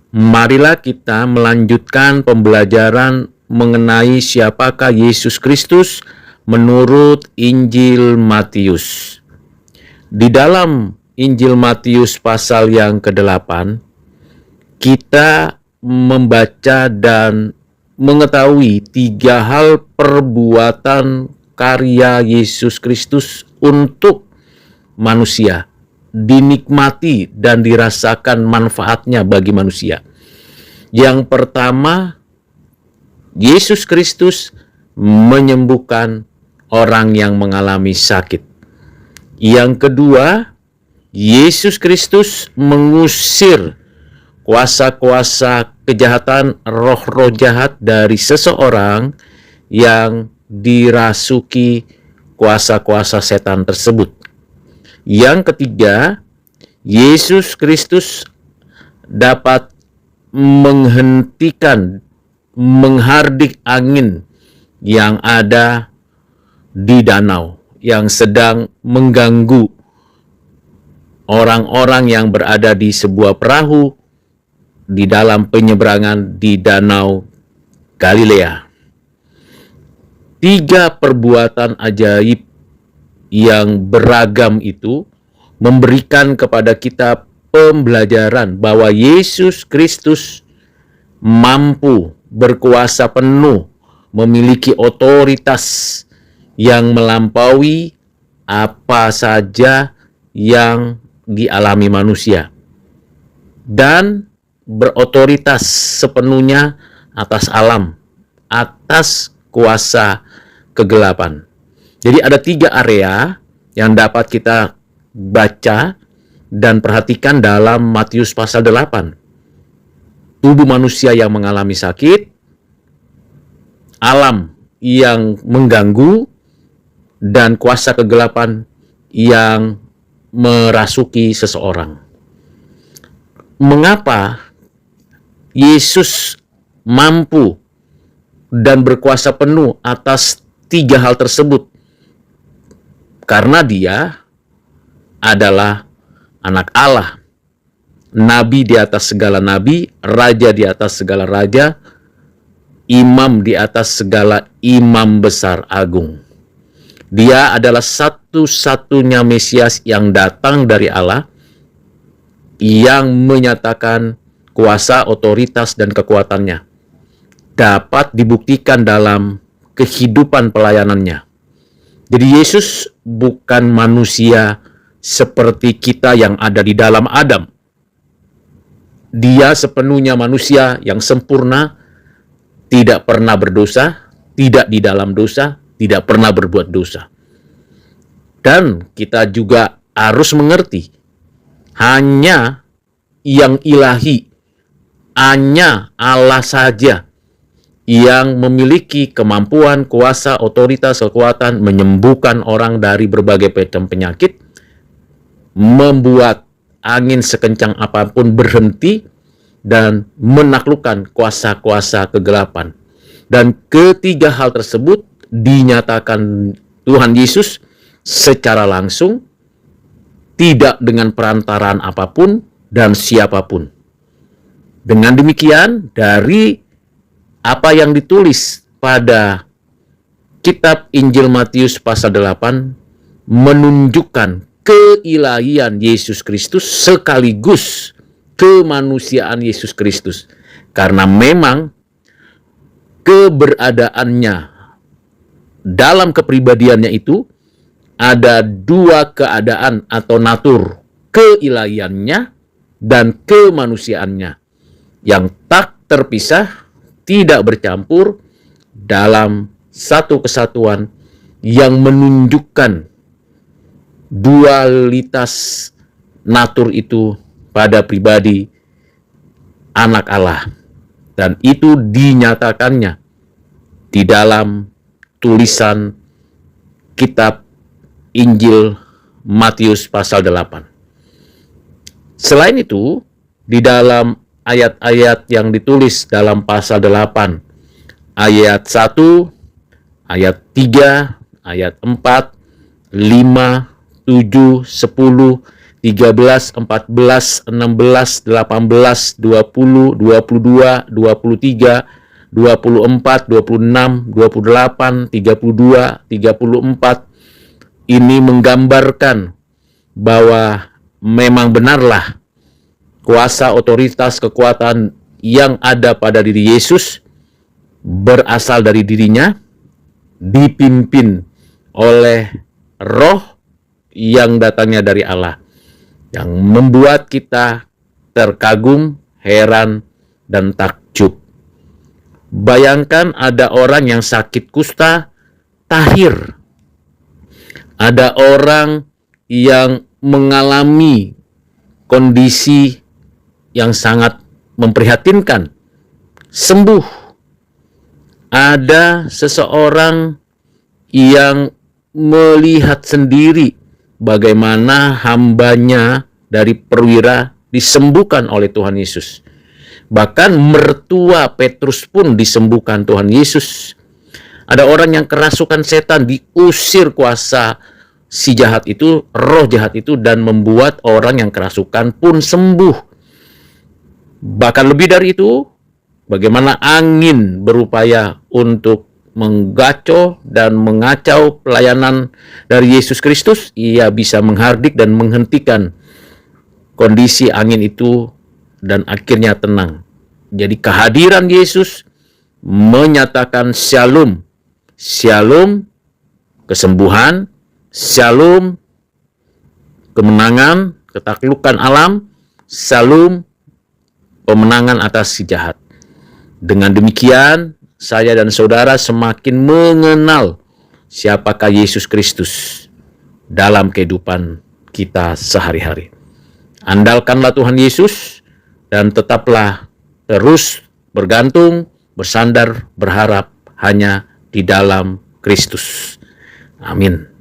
Marilah kita melanjutkan pembelajaran mengenai siapakah Yesus Kristus menurut Injil Matius. Di dalam Injil Matius pasal yang ke-8, kita membaca dan mengetahui 3 hal perbuatan karya Yesus Kristus untuk manusia, dinikmati dan dirasakan manfaatnya bagi manusia. Yang pertama, Yesus Kristus menyembuhkan orang yang mengalami sakit. Yang kedua, Yesus Kristus mengusir kuasa-kuasa kejahatan, roh-roh jahat dari seseorang yang dirasuki kuasa-kuasa setan tersebut. Yang ketiga, Yesus Kristus dapat menghardik angin yang ada di danau yang sedang mengganggu orang-orang yang berada di sebuah perahu di dalam penyeberangan di Danau Galilea. 3 perbuatan ajaib yang beragam itu memberikan kepada kita pembelajaran bahwa Yesus Kristus mampu, berkuasa penuh, memiliki otoritas yang melampaui apa saja yang dialami manusia, dan berotoritas sepenuhnya atas alam, atas kuasa kegelapan. Jadi ada 3 area yang dapat kita baca dan perhatikan dalam Matius pasal 8. Tubuh manusia yang mengalami sakit, alam yang mengganggu, dan kuasa kegelapan yang merasuki seseorang. Mengapa Yesus mampu dan berkuasa penuh atas 3 hal tersebut? Karena dia adalah anak Allah, nabi di atas segala nabi, raja di atas segala raja, imam di atas segala imam besar agung. Dia adalah satu-satunya Mesias yang datang dari Allah, yang menyatakan kuasa, otoritas, dan kekuatannya dapat dibuktikan dalam kehidupan pelayanannya. Jadi Yesus bukan manusia seperti kita yang ada di dalam Adam. Dia sepenuhnya manusia yang sempurna, tidak pernah berdosa, tidak di dalam dosa, tidak pernah berbuat dosa. Dan kita juga harus mengerti, hanya yang ilahi, hanya Allah saja yang memiliki kemampuan, kuasa, otoritas, kekuatan menyembuhkan orang dari berbagai macam penyakit, membuat angin sekencang apapun berhenti, dan menaklukkan kuasa-kuasa kegelapan. Dan ketiga hal tersebut dinyatakan Tuhan Yesus secara langsung, tidak dengan perantaraan apapun dan siapapun. Dengan demikian, dari apa yang ditulis pada kitab Injil Matius pasal 8 menunjukkan keilahian Yesus Kristus sekaligus kemanusiaan Yesus Kristus. Karena memang keberadaannya dalam kepribadiannya itu ada 2 keadaan atau natur, keilahiannya dan kemanusiaannya yang tak terpisah, tidak bercampur dalam satu kesatuan yang menunjukkan dualitas natur itu pada pribadi anak Allah. Dan itu dinyatakannya di dalam tulisan kitab Injil Matius pasal 8. Selain itu, di dalam ayat-ayat yang ditulis dalam pasal 8, ayat 1, ayat 3, ayat 4, 5, 7, 10, 13, 14, 16, 18, 20, 22, 23, 24, 26, 28, 32, 34. Ini menggambarkan bahwa memang benarlah kuasa, otoritas, kekuatan yang ada pada diri Yesus berasal dari dirinya, dipimpin oleh Roh yang datangnya dari Allah, yang membuat kita terkagum, heran, dan takjub. Bayangkan ada orang yang sakit kusta, tahir. Ada orang yang mengalami kondisi yang sangat memprihatinkan, sembuh. Ada seseorang yang melihat sendiri bagaimana hambanya dari perwira disembuhkan oleh Tuhan Yesus. Bahkan mertua Petrus pun disembuhkan Tuhan Yesus. Ada orang yang kerasukan setan, diusir kuasa si jahat itu, roh jahat itu, dan membuat orang yang kerasukan pun sembuh. Bahkan lebih dari itu, bagaimana angin berupaya untuk menggaco dan mengacau pelayanan dari Yesus Kristus, ia bisa menghardik dan menghentikan kondisi angin itu dan akhirnya tenang. Jadi kehadiran Yesus menyatakan shalom. Shalom, kesembuhan, shalom, kemenangan, ketaklukan alam, shalom, pemenangan atas si jahat. Dengan demikian, saya dan saudara semakin mengenal siapakah Yesus Kristus dalam kehidupan kita sehari-hari. Andalkanlah Tuhan Yesus dan tetaplah terus bergantung, bersandar, berharap hanya di dalam Kristus. Amin.